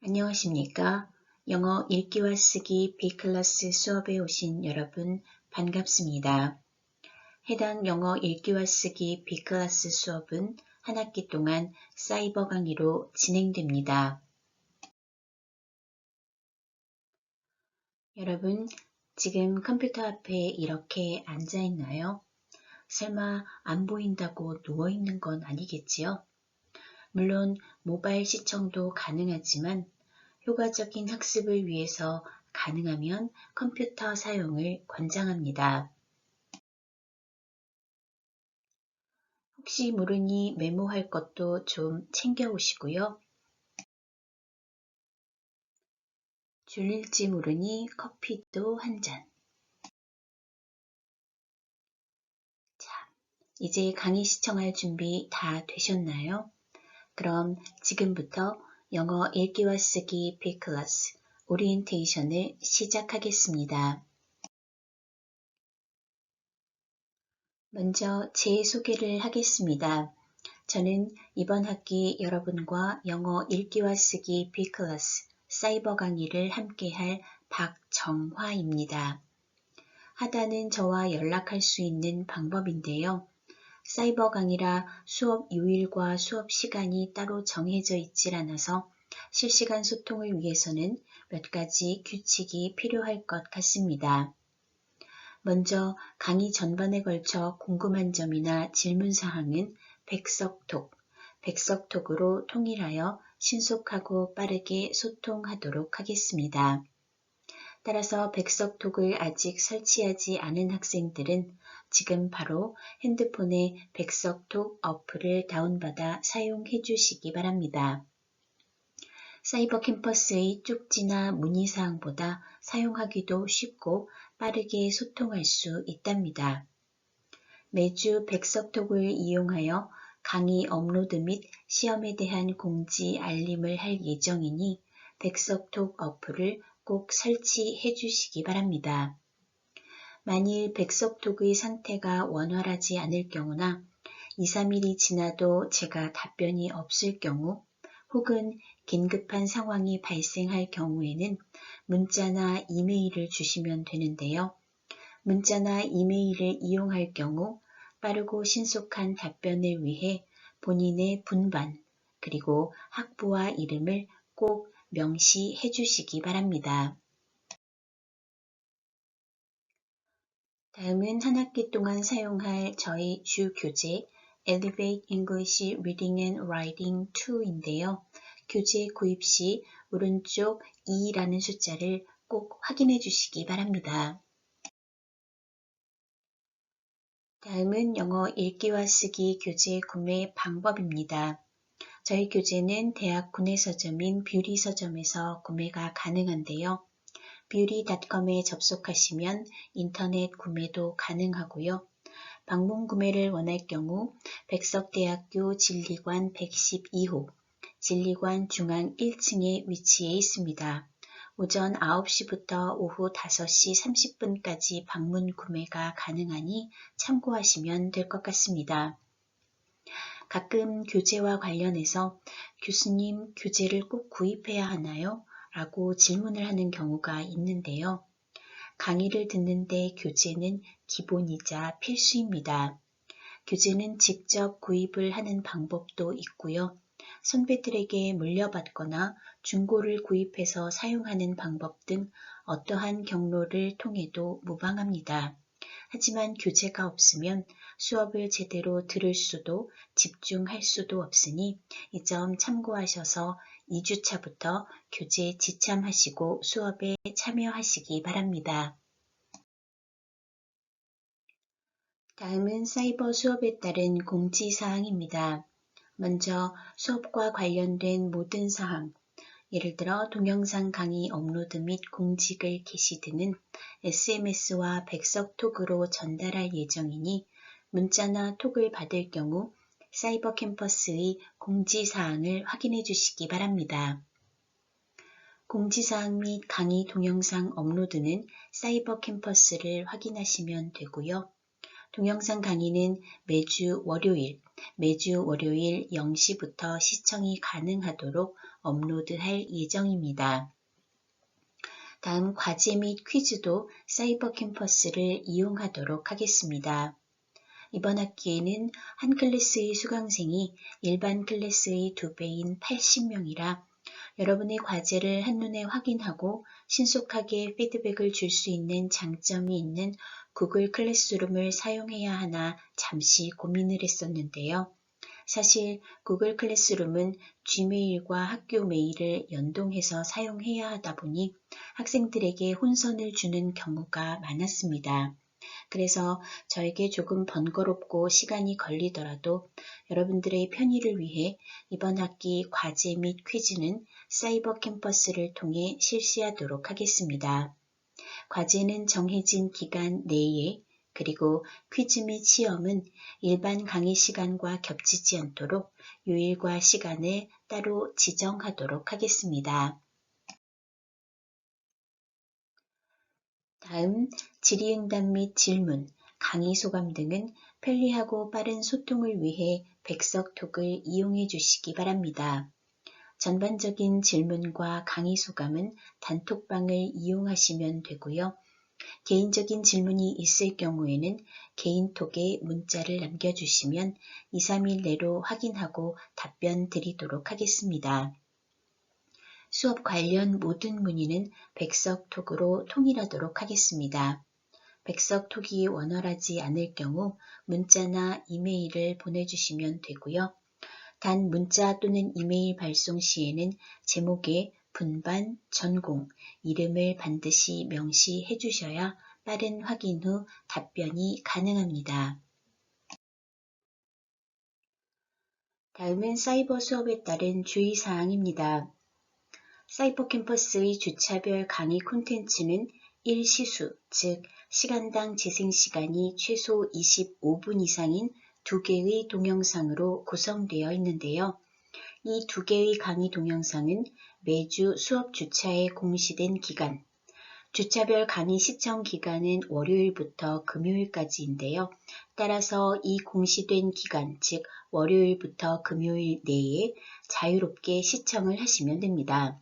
안녕하십니까? 영어 읽기와 쓰기 B클래스 수업에 오신 여러분 반갑습니다. 해당 영어 읽기와 쓰기 B클래스 수업은 한 학기 동안 사이버 강의로 진행됩니다. 여러분, 지금 컴퓨터 앞에 이렇게 앉아 있나요? 설마 안 보인다고 누워 있는 건 아니겠지요? 물론 모바일 시청도 가능하지만 효과적인 학습을 위해서 가능하면 컴퓨터 사용을 권장합니다. 혹시 모르니 메모할 것도 좀 챙겨 오시고요. 졸릴지 모르니 커피도 한 잔. 자, 이제 강의 시청할 준비 다 되셨나요? 그럼 지금부터 영어 읽기와 쓰기 B클래스 오리엔테이션을 시작하겠습니다. 먼저 제 소개를 하겠습니다. 저는 이번 학기 여러분과 영어 읽기와 쓰기 B클래스 사이버 강의를 함께할 박정화입니다. 하단은 저와 연락할 수 있는 방법인데요. 사이버 강의라 수업 요일과 수업 시간이 따로 정해져 있질 않아서 실시간 소통을 위해서는 몇 가지 규칙이 필요할 것 같습니다. 먼저 강의 전반에 걸쳐 궁금한 점이나 질문사항은 백석톡으로 통일하여 신속하고 빠르게 소통하도록 하겠습니다. 따라서 백석톡을 아직 설치하지 않은 학생들은 지금 바로 핸드폰에 백석톡 어플을 다운받아 사용해 주시기 바랍니다. 사이버 캠퍼스의 쪽지나 문의사항보다 사용하기도 쉽고 빠르게 소통할 수 있답니다. 매주 백석톡을 이용하여 강의 업로드 및 시험에 대한 공지 알림을 할 예정이니 백석톡 어플을 꼭 설치해 주시기 바랍니다. 만일 백석톡의 상태가 원활하지 않을 경우나 2-3일이 지나도 제가 답변이 없을 경우 혹은 긴급한 상황이 발생할 경우에는 문자나 이메일을 주시면 되는데요. 문자나 이메일을 이용할 경우 빠르고 신속한 답변을 위해 본인의 분반 그리고 학부와 이름을 꼭 명시해 주시기 바랍니다. 다음은 한 학기 동안 사용할 저희 주 교재 Elevate English Reading and Writing 2인데요. 교재 구입 시 오른쪽 2라는 숫자를 꼭 확인해 주시기 바랍니다. 다음은 영어 읽기와 쓰기 교재 구매 방법입니다. 저희 교재는 대학 구내 서점인 뷰리 서점에서 구매가 가능한데요. 뷰리.com에 접속하시면 인터넷 구매도 가능하고요. 방문 구매를 원할 경우 백석대학교 진리관 112호, 진리관 중앙 1층에 위치해 있습니다. 오전 9시부터 오후 5시 30분까지 방문 구매가 가능하니 참고하시면 될 것 같습니다. 가끔 교재와 관련해서 교수님, 교재를 꼭 구입해야 하나요? 라고 질문을 하는 경우가 있는데요. 강의를 듣는데 교재는 기본이자 필수입니다. 교재는 직접 구입을 하는 방법도 있고요. 선배들에게 물려받거나 중고를 구입해서 사용하는 방법 등 어떠한 경로를 통해도 무방합니다. 하지만 교재가 없으면 수업을 제대로 들을 수도 집중할 수도 없으니 이 점 참고하셔서 2주차부터 교재 지참하시고 수업에 참여하시기 바랍니다. 다음은 사이버 수업에 따른 공지사항입니다. 먼저 수업과 관련된 모든 사항, 예를 들어 동영상 강의 업로드 및 공지글 게시 등은 SMS와 백석톡으로 전달할 예정이니 문자나 톡을 받을 경우 사이버 캠퍼스의 공지사항을 확인해 주시기 바랍니다. 공지사항 및 강의 동영상 업로드는 사이버 캠퍼스를 확인하시면 되고요. 동영상 강의는 매주 월요일 0시부터 시청이 가능하도록 업로드할 예정입니다. 다음 과제 및 퀴즈도 사이버 캠퍼스를 이용하도록 하겠습니다. 이번 학기에는 한 클래스의 수강생이 일반 클래스의 2배인 80명이라 여러분의 과제를 한눈에 확인하고 신속하게 피드백을 줄 수 있는 장점이 있는 구글 클래스룸을 사용해야 하나 잠시 고민을 했었는데요. 사실 구글 클래스룸은 지메일과 학교 메일을 연동해서 사용해야 하다 보니 학생들에게 혼선을 주는 경우가 많았습니다. 그래서 저에게 조금 번거롭고 시간이 걸리더라도 여러분들의 편의를 위해 이번 학기 과제 및 퀴즈는 사이버 캠퍼스를 통해 실시하도록 하겠습니다. 과제는 정해진 기간 내에 그리고 퀴즈 및 시험은 일반 강의 시간과 겹치지 않도록 요일과 시간을 따로 지정하도록 하겠습니다. 다음 질의응답 및 질문, 강의 소감 등은 편리하고 빠른 소통을 위해 백석톡을 이용해 주시기 바랍니다. 전반적인 질문과 강의 소감은 단톡방을 이용하시면 되고요. 개인적인 질문이 있을 경우에는 개인톡에 문자를 남겨주시면 2, 3일 내로 확인하고 답변 드리도록 하겠습니다. 수업 관련 모든 문의는 백석톡으로 통일하도록 하겠습니다. 백석톡이 원활하지 않을 경우 문자나 이메일을 보내주시면 되고요. 단 문자 또는 이메일 발송 시에는 제목에 분반, 전공, 이름을 반드시 명시해 주셔야 빠른 확인 후 답변이 가능합니다. 다음은 사이버 수업에 따른 주의사항입니다. 사이버 캠퍼스의 주차별 강의 콘텐츠는 1시수, 즉 시간당 재생시간이 최소 25분 이상인 2개의 동영상으로 구성되어 있는데요. 이 2개의 강의 동영상은 매주 수업 주차에 공시된 기간, 주차별 강의 시청 기간은 월요일부터 금요일까지인데요. 따라서 이 공시된 기간, 즉 월요일부터 금요일 내에 자유롭게 시청을 하시면 됩니다.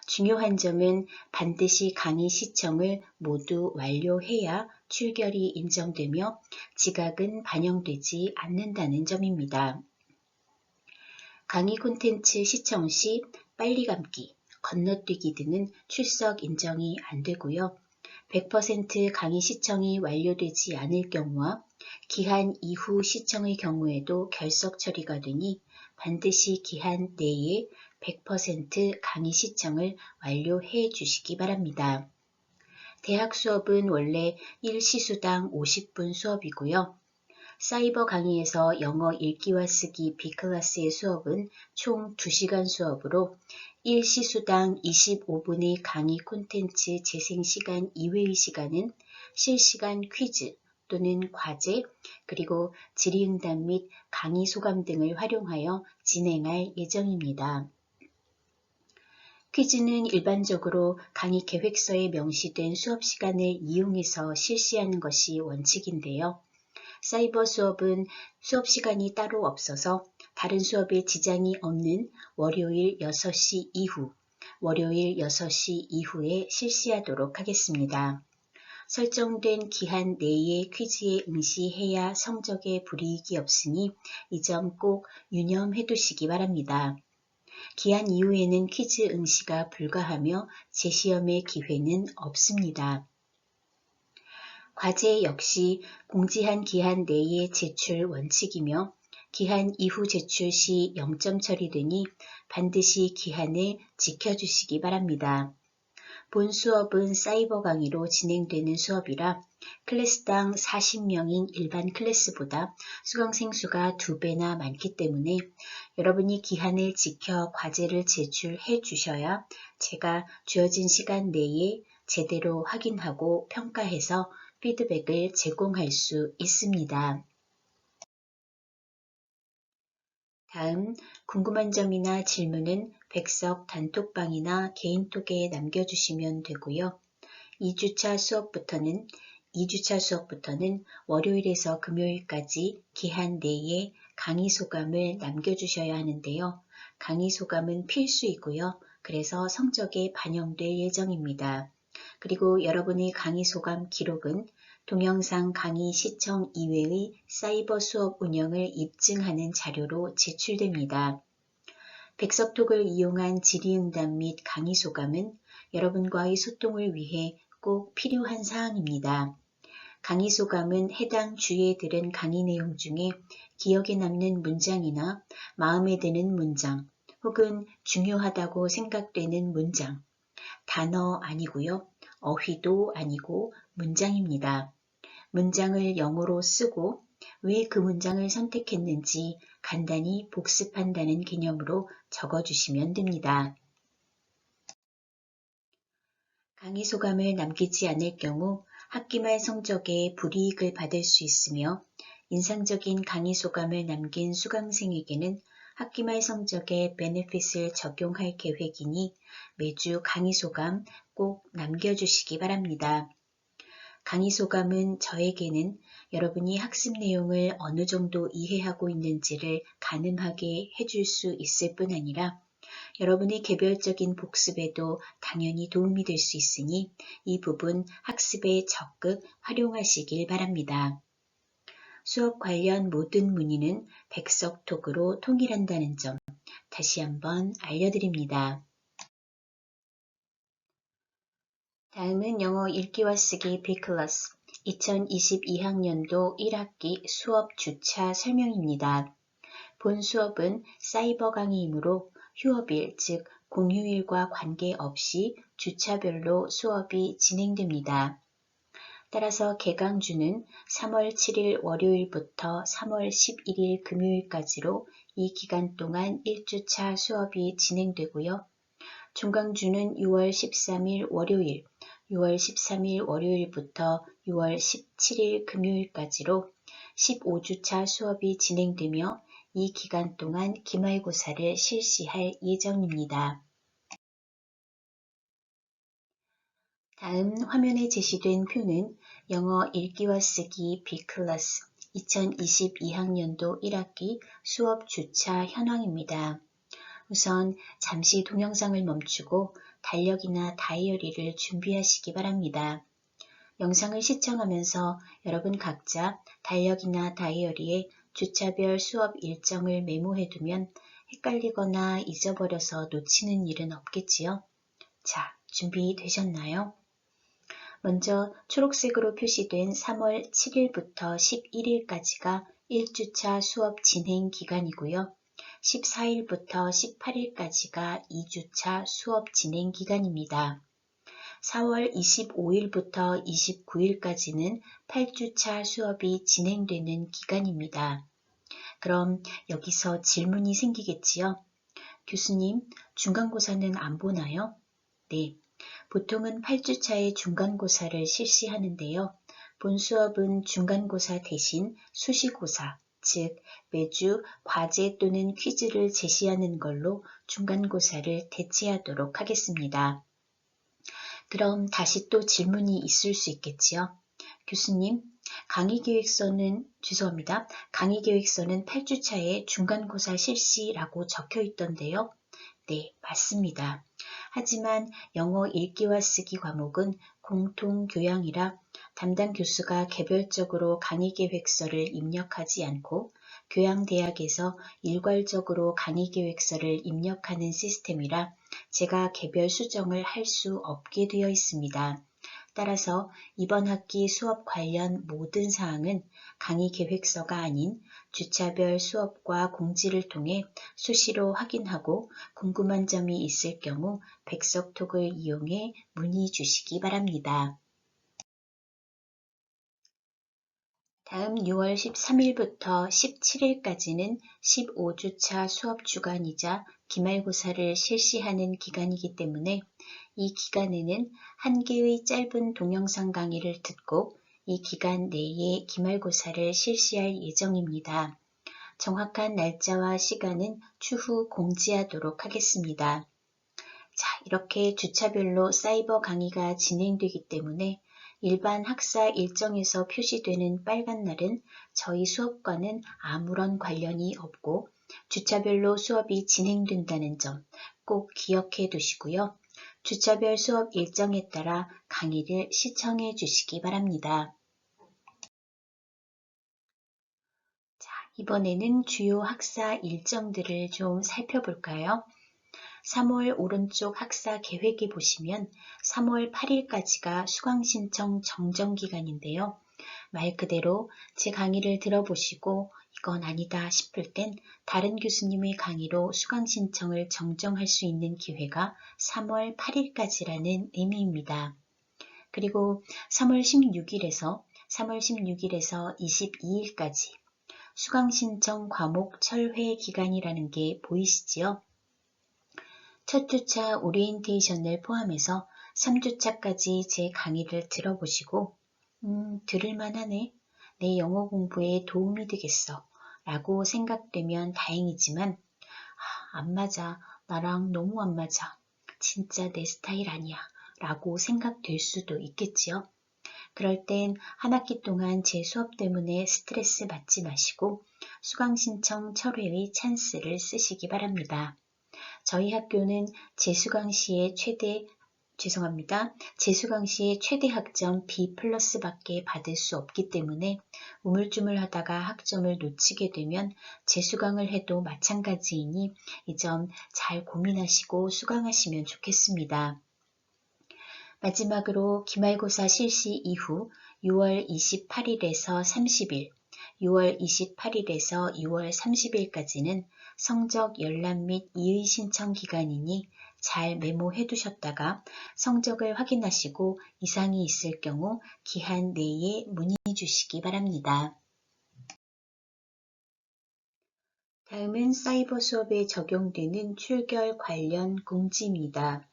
중요한 점은 반드시 강의 시청을 모두 완료해야 출결이 인정되며 지각은 반영되지 않는다는 점입니다. 강의 콘텐츠 시청 시 빨리 감기, 건너뛰기 등은 출석 인정이 안 되고요. 100% 강의 시청이 완료되지 않을 경우와 기한 이후 시청의 경우에도 결석 처리가 되니 반드시 기한 내에 100% 강의 시청을 완료해 주시기 바랍니다. 대학 수업은 원래 1시수당 50분 수업이고요. 사이버 강의에서 영어 읽기와 쓰기 B클래스의 수업은 총 2시간 수업으로 1시수당 25분의 강의 콘텐츠 재생시간 이외의 시간은 실시간 퀴즈 또는 과제 그리고 질의응답 및 강의 소감 등을 활용하여 진행할 예정입니다. 퀴즈는 일반적으로 강의 계획서에 명시된 수업 시간을 이용해서 실시하는 것이 원칙인데요. 사이버 수업은 수업 시간이 따로 없어서 다른 수업에 지장이 없는 월요일 6시 이후, 월요일 6시 이후에 실시하도록 하겠습니다. 설정된 기한 내에 퀴즈에 응시해야 성적에 불이익이 없으니 이 점 꼭 유념해 두시기 바랍니다. 기한 이후에는 퀴즈 응시가 불가하며 재시험의 기회는 없습니다. 과제 역시 공지한 기한 내에 제출 원칙이며 기한 이후 제출 시 0점 처리되니 반드시 기한을 지켜주시기 바랍니다. 본 수업은 사이버 강의로 진행되는 수업이라 클래스당 40명인 일반 클래스보다 수강생 수가 2배나 많기 때문에 여러분이 기한을 지켜 과제를 제출해 주셔야 제가 주어진 시간 내에 제대로 확인하고 평가해서 피드백을 제공할 수 있습니다. 다음 궁금한 점이나 질문은 백석 단톡방이나 개인톡에 남겨주시면 되고요. 2주차 수업부터는 2주차 수업부터는 월요일에서 금요일까지 기한 내에 강의 소감을 남겨주셔야 하는데요. 강의 소감은 필수이고요. 그래서 성적에 반영될 예정입니다. 그리고 여러분의 강의 소감 기록은 동영상 강의 시청 이외의 사이버 수업 운영을 입증하는 자료로 제출됩니다. 백석톡을 이용한 질의응답 및 강의 소감은 여러분과의 소통을 위해 꼭 필요한 사항입니다. 강의 소감은 해당 주에 들은 강의 내용 중에 기억에 남는 문장이나 마음에 드는 문장 혹은 중요하다고 생각되는 문장, 단어 아니고요. 어휘도 아니고 문장입니다. 문장을 영어로 쓰고 왜 그 문장을 선택했는지 간단히 복습한다는 개념으로 적어주시면 됩니다. 강의 소감을 남기지 않을 경우 학기 말 성적에 불이익을 받을 수 있으며 인상적인 강의 소감을 남긴 수강생에게는 학기 말 성적에 베네핏을 적용할 계획이니 매주 강의 소감 꼭 남겨주시기 바랍니다. 강의 소감은 저에게는 여러분이 학습 내용을 어느 정도 이해하고 있는지를 가늠하게 해줄 수 있을 뿐 아니라 여러분의 개별적인 복습에도 당연히 도움이 될 수 있으니 이 부분 학습에 적극 활용하시길 바랍니다. 수업 관련 모든 문의는 백석톡으로 통일한다는 점 다시 한번 알려드립니다. 다음은 영어 읽기와 쓰기 B클래스 2022학년도 1학기 수업 주차 설명입니다. 본 수업은 사이버 강의이므로 휴업일, 즉 공휴일과 관계없이 주차별로 수업이 진행됩니다. 따라서 개강주는 3월 7일 월요일부터 3월 11일 금요일까지로 이 기간 동안 1주차 수업이 진행되고요. 중강주는 6월 13일 월요일, 6월 13일 월요일부터 6월 17일 금요일까지로 15주차 수업이 진행되며 이 기간 동안 기말고사를 실시할 예정입니다. 다음 화면에 제시된 표는 영어 읽기와 쓰기 B클래스 2022학년도 1학기 수업 주차 현황입니다. 우선 잠시 동영상을 멈추고 달력이나 다이어리를 준비하시기 바랍니다. 영상을 시청하면서 여러분 각자 달력이나 다이어리에 주차별 수업 일정을 메모해두면 헷갈리거나 잊어버려서 놓치는 일은 없겠지요? 자, 준비되셨나요? 먼저 초록색으로 표시된 3월 7일부터 11일까지가 1주차 수업 진행 기간이고요. 14일부터 18일까지가 2주차 수업 진행 기간입니다. 4월 25일부터 29일까지는 8주차 수업이 진행되는 기간입니다. 그럼 여기서 질문이 생기겠지요? 교수님, 중간고사는 안 보나요? 네, 보통은 8주차에 중간고사를 실시하는데요. 본 수업은 중간고사 대신 수시고사, 즉 매주 과제 또는 퀴즈를 제시하는 걸로 중간고사를 대체하도록 하겠습니다. 그럼 다시 또 질문이 있을 수 있겠지요. 교수님, 강의계획서는 8주차에 중간고사 실시라고 적혀 있던데요. 네, 맞습니다. 하지만 영어 읽기와 쓰기 과목은 공통교양이라 담당 교수가 개별적으로 강의계획서를 입력하지 않고 교양대학에서 일괄적으로 강의계획서를 입력하는 시스템이라 제가 개별 수정을 할 수 없게 되어 있습니다. 따라서 이번 학기 수업 관련 모든 사항은 강의 계획서가 아닌 주차별 수업과 공지를 통해 수시로 확인하고 궁금한 점이 있을 경우 백석톡을 이용해 문의 주시기 바랍니다. 다음 6월 13일부터 17일까지는 15주차 수업 주간이자 기말고사를 실시하는 기간이기 때문에 이 기간에는 한 개의 짧은 동영상 강의를 듣고 이 기간 내에 기말고사를 실시할 예정입니다. 정확한 날짜와 시간은 추후 공지하도록 하겠습니다. 자, 이렇게 주차별로 사이버 강의가 진행되기 때문에 일반 학사 일정에서 표시되는 빨간 날은 저희 수업과는 아무런 관련이 없고 주차별로 수업이 진행된다는 점 꼭 기억해 두시고요. 주차별 수업 일정에 따라 강의를 시청해 주시기 바랍니다. 자, 이번에는 주요 학사 일정들을 좀 살펴볼까요? 3월 오른쪽 학사 계획에 보시면 3월 8일까지가 수강신청 정정기간인데요. 말 그대로 제 강의를 들어보시고 이건 아니다 싶을 땐 다른 교수님의 강의로 수강신청을 정정할 수 있는 기회가 3월 8일까지라는 의미입니다. 그리고 3월 16일에서 22일까지 수강신청 과목 철회 기간이라는 게 보이시지요? 첫 주차 오리엔테이션을 포함해서 3주차까지 제 강의를 들어보시고 들을만하네. 내 영어 공부에 도움이 되겠어. 라고 생각되면 다행이지만 안 맞아. 나랑 너무 안 맞아. 진짜 내 스타일 아니야. 라고 생각될 수도 있겠지요. 그럴 땐 한 학기 동안 제 수업 때문에 스트레스 받지 마시고 수강신청 철회의 찬스를 쓰시기 바랍니다. 저희 학교는 재수강 시에 최대 학점 B+밖에 받을 수 없기 때문에 우물쭈물하다가 학점을 놓치게 되면 재수강을 해도 마찬가지이니 이 점 잘 고민하시고 수강하시면 좋겠습니다. 마지막으로 기말고사 실시 이후 6월 28일에서 30일, 6월 28일에서 6월 30일까지는 성적 열람 및 이의 신청 기간이니 잘 메모해 두셨다가 성적을 확인하시고 이상이 있을 경우 기한 내에 문의 주시기 바랍니다. 다음은 사이버 수업에 적용되는 출결 관련 공지입니다.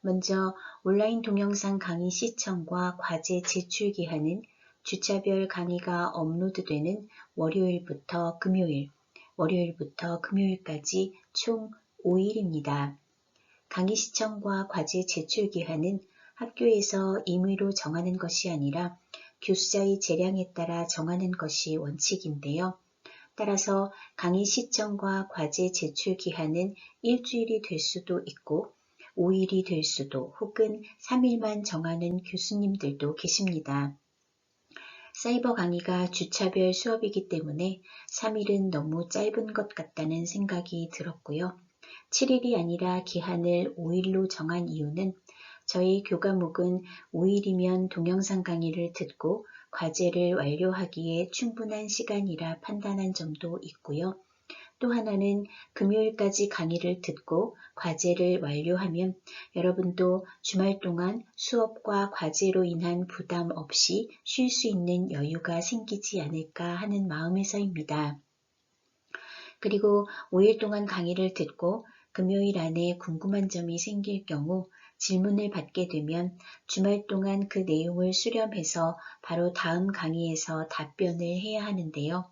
먼저 온라인 동영상 강의 시청과 과제 제출 기한은 주차별 강의가 업로드되는 월요일부터 금요일까지 총 5일입니다. 강의 시청과 과제 제출 기한은 학교에서 임의로 정하는 것이 아니라 교수자의 재량에 따라 정하는 것이 원칙인데요. 따라서 강의 시청과 과제 제출 기한은 일주일이 될 수도 있고 5일이 될 수도 혹은 3일만 정하는 교수님들도 계십니다. 사이버 강의가 주차별 수업이기 때문에 3일은 너무 짧은 것 같다는 생각이 들었고요. 7일이 아니라 기한을 5일로 정한 이유는 저희 교과목은 5일이면 동영상 강의를 듣고 과제를 완료하기에 충분한 시간이라 판단한 점도 있고요. 또 하나는 금요일까지 강의를 듣고 과제를 완료하면 여러분도 주말 동안 수업과 과제로 인한 부담 없이 쉴 수 있는 여유가 생기지 않을까 하는 마음에서입니다. 그리고 5일 동안 강의를 듣고 금요일 안에 궁금한 점이 생길 경우 질문을 받게 되면 주말 동안 그 내용을 수렴해서 바로 다음 강의에서 답변을 해야 하는데요.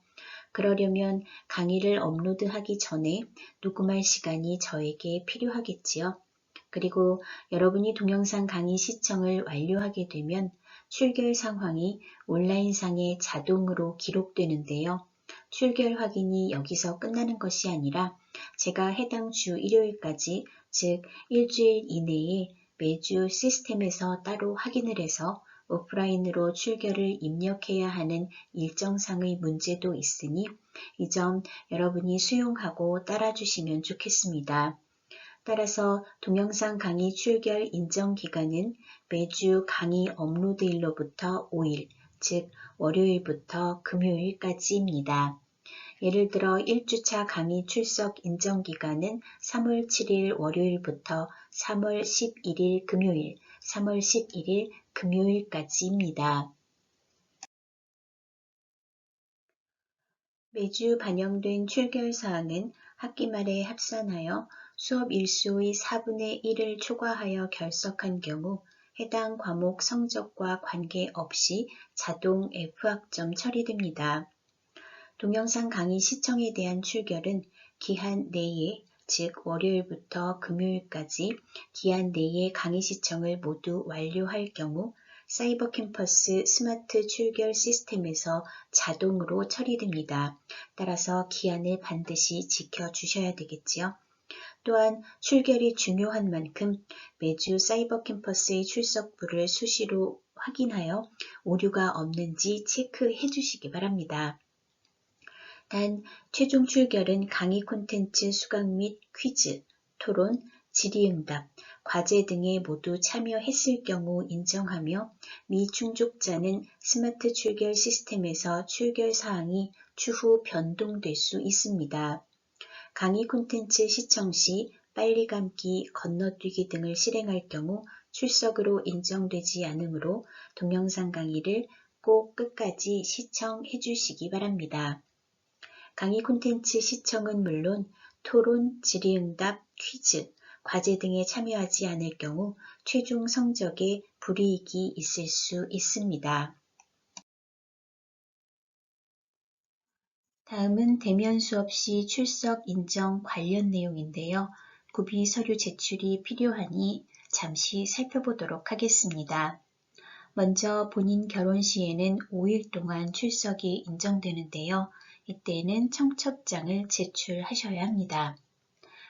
그러려면 강의를 업로드하기 전에 녹음할 시간이 저에게 필요하겠지요. 그리고 여러분이 동영상 강의 시청을 완료하게 되면 출결 상황이 온라인상에 자동으로 기록되는데요. 출결 확인이 여기서 끝나는 것이 아니라 제가 해당 주 일요일까지, 즉 일주일 이내에 매주 시스템에서 따로 확인을 해서 오프라인으로 출결을 입력해야 하는 일정상의 문제도 있으니 이 점 여러분이 수용하고 따라주시면 좋겠습니다. 따라서 동영상 강의 출결 인정 기간은 매주 강의 업로드일로부터 5일, 즉 월요일부터 금요일까지입니다. 예를 들어 1주차 강의 출석 인정 기간은 3월 7일 월요일부터 3월 11일 금요일, 3월 11일 금요일까지입니다. 매주 반영된 출결 사항은 학기 말에 합산하여 수업 일수의 4분의 1을 초과하여 결석한 경우 해당 과목 성적과 관계없이 자동 F학점 처리됩니다. 동영상 강의 시청에 대한 출결은 기한 내에, 즉 월요일부터 금요일까지 기한 내에 강의 시청을 모두 완료할 경우 사이버 캠퍼스 스마트 출결 시스템에서 자동으로 처리됩니다. 따라서 기한을 반드시 지켜주셔야 되겠지요. 또한 출결이 중요한 만큼 매주 사이버 캠퍼스의 출석부를 수시로 확인하여 오류가 없는지 체크해 주시기 바랍니다. 단, 최종 출결은 강의 콘텐츠 수강 및 퀴즈, 토론, 질의응답, 과제 등에 모두 참여했을 경우 인정하며 미충족자는 스마트 출결 시스템에서 출결 사항이 추후 변동될 수 있습니다. 강의 콘텐츠 시청 시 빨리 감기, 건너뛰기 등을 실행할 경우 출석으로 인정되지 않으므로 동영상 강의를 꼭 끝까지 시청해 주시기 바랍니다. 강의 콘텐츠 시청은 물론 토론, 질의응답, 퀴즈, 과제 등에 참여하지 않을 경우 최종 성적에 불이익이 있을 수 있습니다. 다음은 대면 수업 시 출석 인정 관련 내용인데요. 구비 서류 제출이 필요하니 잠시 살펴보도록 하겠습니다. 먼저 본인 결혼 시에는 5일 동안 출석이 인정되는데요. 이때는 청첩장을 제출하셔야 합니다.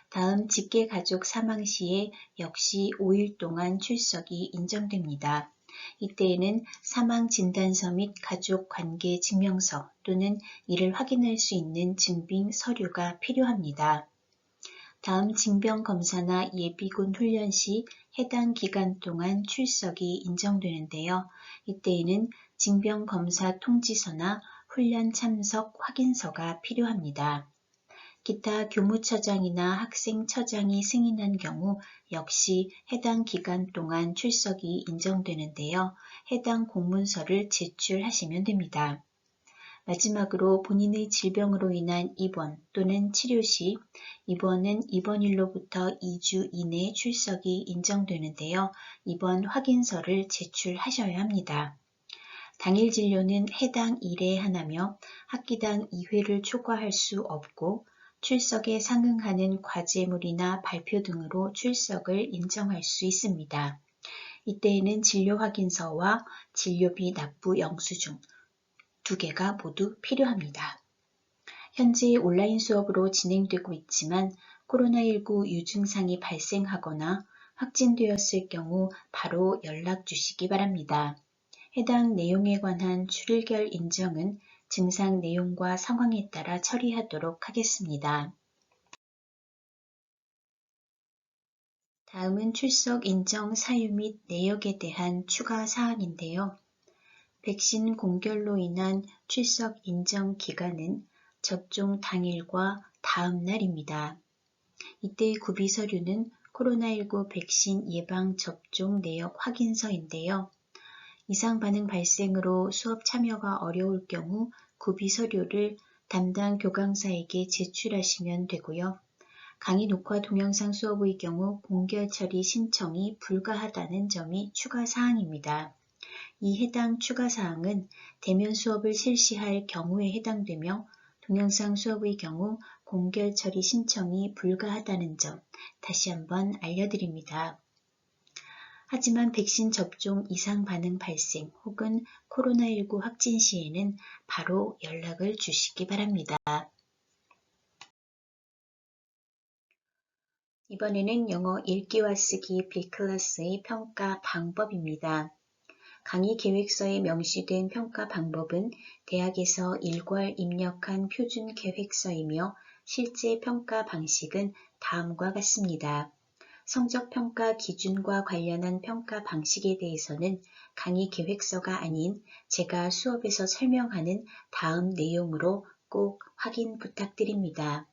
다음 직계가족 사망 시에 역시 5일 동안 출석이 인정됩니다. 이때에는 사망진단서 및 가족관계 증명서 또는 이를 확인할 수 있는 증빙 서류가 필요합니다. 다음 징병검사나 예비군 훈련 시 해당 기간 동안 출석이 인정되는데요. 이때에는 징병검사 통지서나 훈련 참석 확인서가 필요합니다. 기타 교무처장이나 학생처장이 승인한 경우 역시 해당 기간 동안 출석이 인정되는데요. 해당 공문서를 제출하시면 됩니다. 마지막으로 본인의 질병으로 인한 입원 또는 치료 시 입원은 입원일로부터 2주 이내 출석이 인정되는데요. 입원 확인서를 제출하셔야 합니다. 당일 진료는 해당 일에 하나며 학기당 2회를 초과할 수 없고 출석에 상응하는 과제물이나 발표 등으로 출석을 인정할 수 있습니다. 이때에는 진료 확인서와 진료비 납부 영수증 2개가 모두 필요합니다. 현재 온라인 수업으로 진행되고 있지만 코로나19 유증상이 발생하거나 확진되었을 경우 바로 연락 주시기 바랍니다. 해당 내용에 관한 출결 인정은 증상 내용과 상황에 따라 처리하도록 하겠습니다. 다음은 출석 인정 사유 및 내역에 대한 추가 사항인데요. 백신 공결로 인한 출석 인정 기간은 접종 당일과 다음 날입니다. 이때의 구비 서류는 코로나19 백신 예방 접종 내역 확인서인데요. 이상 반응 발생으로 수업 참여가 어려울 경우 구비 서류를 담당 교강사에게 제출하시면 되고요. 강의 녹화 동영상 수업의 경우 공결 처리 신청이 불가하다는 점이 추가 사항입니다. 이 해당 추가 사항은 대면 수업을 실시할 경우에 해당되며 동영상 수업의 경우 공결 처리 신청이 불가하다는 점 다시 한번 알려드립니다. 하지만 백신 접종 이상 반응 발생 혹은 코로나19 확진 시에는 바로 연락을 주시기 바랍니다. 이번에는 영어 읽기와 쓰기 B클래스의 평가 방법입니다. 강의 계획서에 명시된 평가 방법은 대학에서 일괄 입력한 표준 계획서이며 실제 평가 방식은 다음과 같습니다. 성적 평가 기준과 관련한 평가 방식에 대해서는 강의 계획서가 아닌 제가 수업에서 설명하는 다음 내용으로 꼭 확인 부탁드립니다.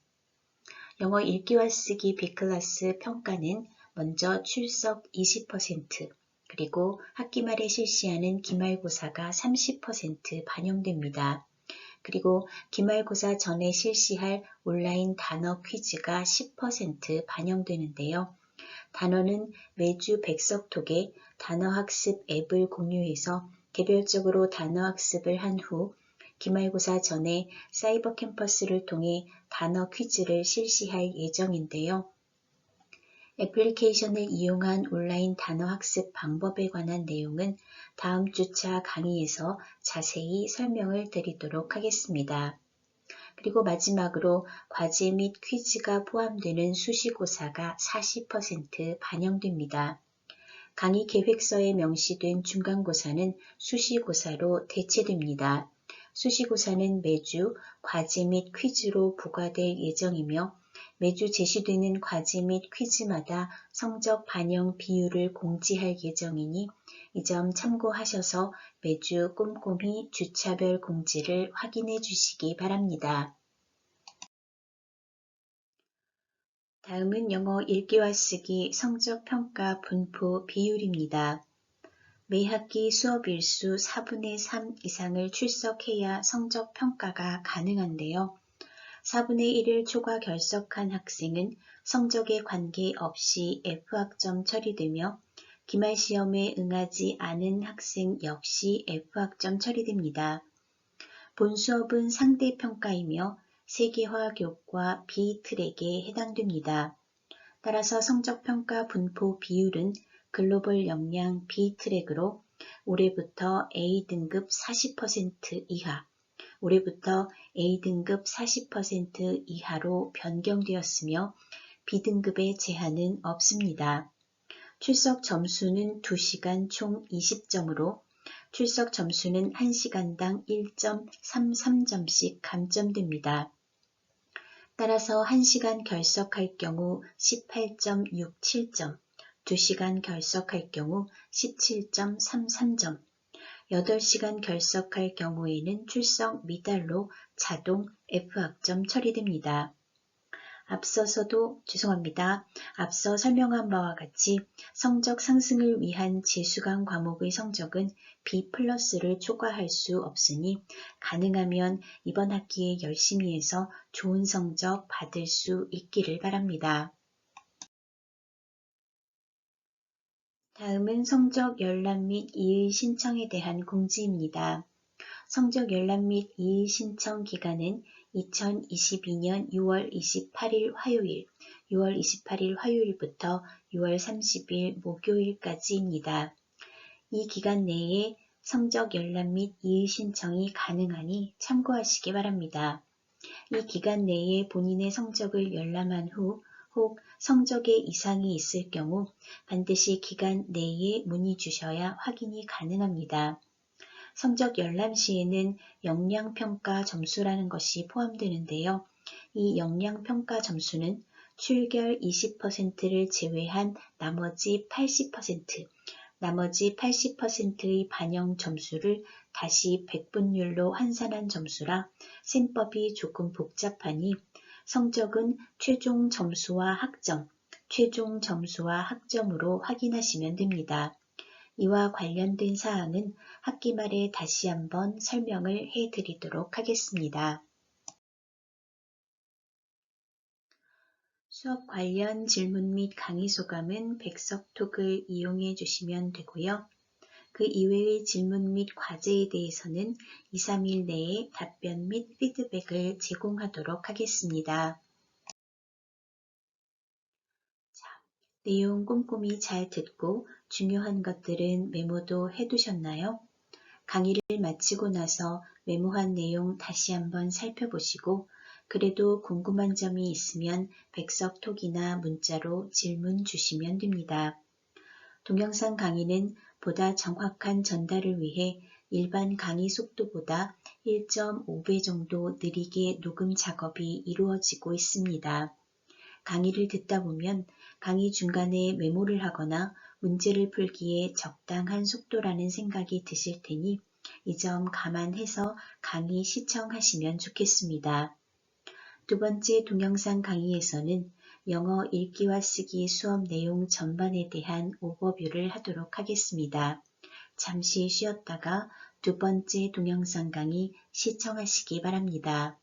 영어 읽기와 쓰기 B클래스 평가는 먼저 출석 20%, 그리고 학기 말에 실시하는 기말고사가 30% 반영됩니다. 그리고 기말고사 전에 실시할 온라인 단어 퀴즈가 10% 반영되는데요. 단어는 매주 백석톡에 단어학습 앱을 공유해서 개별적으로 단어학습을 한 후 기말고사 전에 사이버 캠퍼스를 통해 단어 퀴즈를 실시할 예정인데요. 애플리케이션을 이용한 온라인 단어 학습 방법에 관한 내용은 다음 주차 강의에서 자세히 설명을 드리도록 하겠습니다. 그리고 마지막으로 과제 및 퀴즈가 포함되는 수시고사가 40% 반영됩니다. 강의 계획서에 명시된 중간고사는 수시고사로 대체됩니다. 수시고사는 매주 과제 및 퀴즈로 부과될 예정이며 매주 제시되는 과제 및 퀴즈마다 성적 반영 비율을 공지할 예정이니 이 점 참고하셔서 매주 꼼꼼히 주차별 공지를 확인해 주시기 바랍니다. 다음은 영어 읽기와 쓰기 성적 평가 분포 비율입니다. 매 학기 수업 일수 4분의 3 이상을 출석해야 성적 평가가 가능한데요. 4분의 1을 초과 결석한 학생은 성적에 관계없이 F학점 처리되며 기말시험에 응하지 않은 학생 역시 F학점 처리됩니다. 본 수업은 상대평가이며 세계화 교과 B트랙에 해당됩니다. 따라서 성적평가 분포 비율은 글로벌 역량 B트랙으로 올해부터 A등급 40% 이하, 올해부터 A등급 40% 이하로 변경되었으며 B등급의 제한은 없습니다. 출석 점수는 2시간 총 20점으로 출석 점수는 1시간당 1.33점씩 감점됩니다. 따라서 1시간 결석할 경우 18.67점, 2시간 결석할 경우 17.33점, 8시간 결석할 경우에는 출석 미달로 자동 F학점 처리됩니다. 앞서 설명한 바와 같이 성적 상승을 위한 재수강 과목의 성적은 B+를 초과할 수 없으니 가능하면 이번 학기에 열심히 해서 좋은 성적 받을 수 있기를 바랍니다. 다음은 성적 열람 및 이의 신청에 대한 공지입니다. 성적 열람 및 이의 신청 기간은 2022년 6월 28일 화요일, 6월 28일 화요일부터 6월 30일 목요일까지입니다. 이 기간 내에 성적 열람 및 이의 신청이 가능하니 참고하시기 바랍니다. 이 기간 내에 본인의 성적을 열람한 후 혹 성적에 이상이 있을 경우 반드시 기간 내에 문의 주셔야 확인이 가능합니다. 성적 열람 시에는 역량평가 점수라는 것이 포함되는데요. 이 역량평가 점수는 출결 20%를 제외한 나머지 80%의 반영 점수를 다시 백분율로 환산한 점수라 셈법이 조금 복잡하니 성적은 최종 점수와 학점으로 확인하시면 됩니다. 이와 관련된 사항은 학기 말에 다시 한번 설명을 해드리도록 하겠습니다. 수업 관련 질문 및 강의 소감은 백석톡을 이용해 주시면 되고요. 그 이외의 질문 및 과제에 대해서는 2, 3일 내에 답변 및 피드백을 제공하도록 하겠습니다. 내용 꼼꼼히 잘 듣고 중요한 것들은 메모도 해두셨나요? 강의를 마치고 나서 메모한 내용 다시 한번 살펴보시고 그래도 궁금한 점이 있으면 백석톡이나 문자로 질문 주시면 됩니다. 동영상 강의는 보다 정확한 전달을 위해 일반 강의 속도보다 1.5배 정도 느리게 녹음 작업이 이루어지고 있습니다. 강의를 듣다 보면 강의 중간에 메모를 하거나 문제를 풀기에 적당한 속도라는 생각이 드실 테니 이 점 감안해서 강의 시청하시면 좋겠습니다. 두 번째 동영상 강의에서는 영어 읽기와 쓰기 수업 내용 전반에 대한 오버뷰를 하도록 하겠습니다. 잠시 쉬었다가 두 번째 동영상 강의 시청하시기 바랍니다.